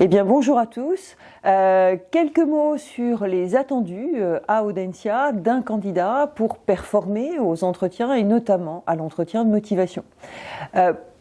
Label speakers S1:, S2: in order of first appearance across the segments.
S1: Eh bien, bonjour à tous. Quelques mots sur les attendus à Audencia d'un candidat pour performer aux entretiens et notamment à l'entretien de motivation.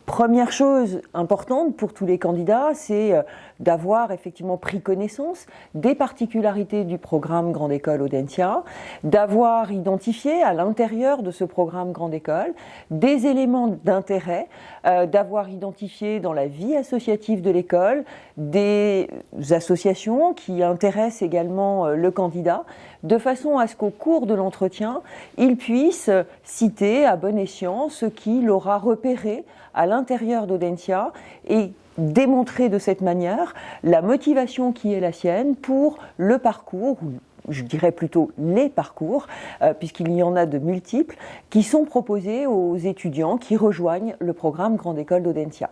S1: Première chose importante pour tous les candidats, c'est d'avoir effectivement pris connaissance des particularités du programme Grande École Audencia, d'avoir identifié à l'intérieur de ce programme Grande École des éléments d'intérêt, d'avoir identifié dans la vie associative de l'école des associations qui intéressent également le candidat, de façon à ce qu'au cours de l'entretien, il puisse citer à bon escient ce qu'il aura repéré à l'intérieur d'Audencia et démontrer de cette manière la motivation qui est la sienne pour le parcours, ou je dirais plutôt les parcours, puisqu'il y en a de multiples, qui sont proposés aux étudiants qui rejoignent le programme Grande École d'Audencia.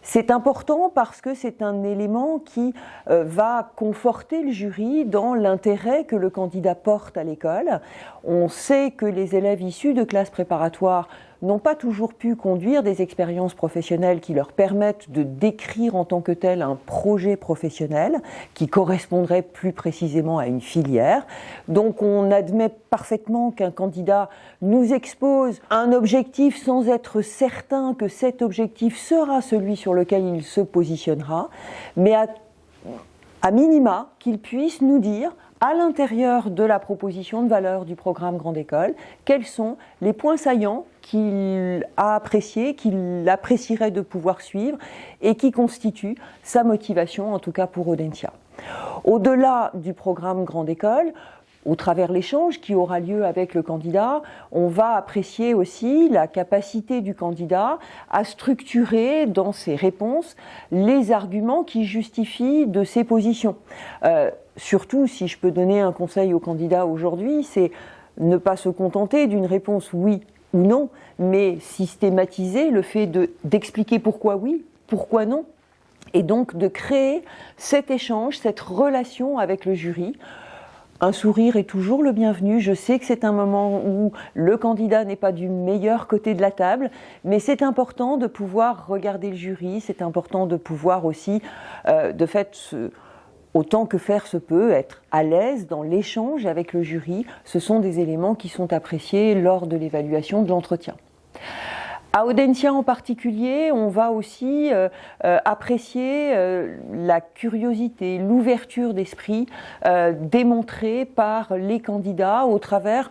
S1: C'est important parce que c'est un élément qui va conforter le jury dans l'intérêt que le candidat porte à l'école. On sait que les élèves issus de classes préparatoires n'ont pas toujours pu conduire des expériences professionnelles qui leur permettent de décrire en tant que tel un projet professionnel qui correspondrait plus précisément à une filière. Donc on admet parfaitement qu'un candidat nous expose un objectif sans être certain que cet objectif sera celui sur lequel il se positionnera, mais à minima qu'il puisse nous dire à l'intérieur de la proposition de valeur du programme Grande École, quels sont les points saillants qu'il a appréciés, qu'il apprécierait de pouvoir suivre et qui constituent sa motivation, en tout cas pour Audencia. Au-delà du programme Grande École, au travers l'échange qui aura lieu avec le candidat, on va apprécier aussi la capacité du candidat à structurer dans ses réponses les arguments qui justifient de ses positions. Surtout, si je peux donner un conseil au candidat aujourd'hui, c'est ne pas se contenter d'une réponse oui ou non, mais systématiser le fait d'expliquer pourquoi oui, pourquoi non, et donc de créer cet échange, cette relation avec le jury. Un sourire est toujours le bienvenu. Je sais que c'est un moment où le candidat n'est pas du meilleur côté de la table, mais c'est important de pouvoir regarder le jury, c'est important de pouvoir aussi, de fait, autant que faire se peut, être à l'aise dans l'échange avec le jury. Ce sont des éléments qui sont appréciés lors de l'évaluation de l'entretien. À Audencia en particulier, on va aussi apprécier la curiosité, l'ouverture d'esprit démontrée par les candidats au travers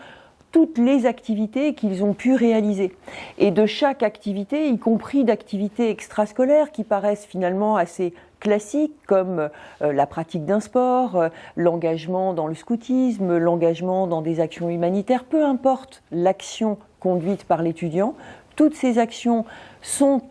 S1: toutes les activités qu'ils ont pu réaliser. Et de chaque activité, y compris d'activités extrascolaires qui paraissent finalement assez classiques, comme la pratique d'un sport, l'engagement dans le scoutisme, l'engagement dans des actions humanitaires, peu importe l'action conduite par l'étudiant, toutes ces actions sont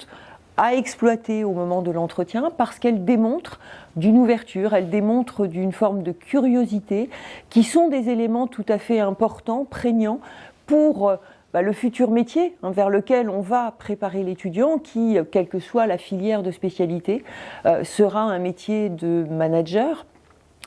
S1: à exploiter au moment de l'entretien parce qu'elles démontrent d'une ouverture, elles démontrent d'une forme de curiosité qui sont des éléments tout à fait importants, prégnants pour le futur métier vers lequel on va préparer l'étudiant qui, quelle que soit la filière de spécialité, sera un métier de manager,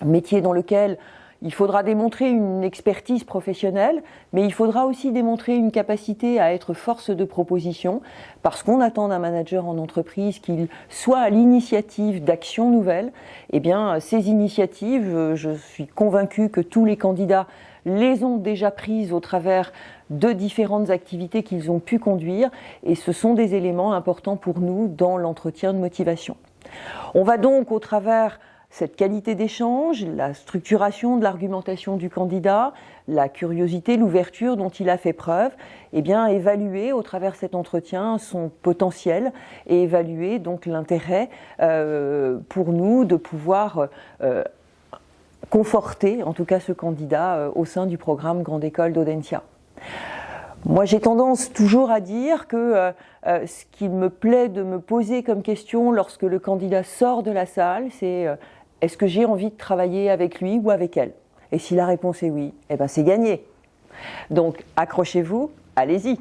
S1: un métier dans lequel il faudra démontrer une expertise professionnelle, mais il faudra aussi démontrer une capacité à être force de proposition, parce qu'on attend d'un manager en entreprise qu'il soit à l'initiative d'actions nouvelles. Eh bien, ces initiatives, je suis convaincue que tous les candidats les ont déjà prises au travers de différentes activités qu'ils ont pu conduire, et ce sont des éléments importants pour nous dans l'entretien de motivation. On va donc, au travers cette qualité d'échange, la structuration de l'argumentation du candidat, la curiosité, l'ouverture dont il a fait preuve, eh bien, évaluer au travers de cet entretien son potentiel et évaluer donc l'intérêt pour nous de pouvoir conforter en tout cas ce candidat au sein du programme Grande École d'Audencia. Moi, j'ai tendance toujours à dire que ce qui me plaît de me poser comme question lorsque le candidat sort de la salle, c'est est-ce que j'ai envie de travailler avec lui ou avec elle ? Et si la réponse est oui, eh ben c'est gagné. Donc accrochez-vous, allez-y.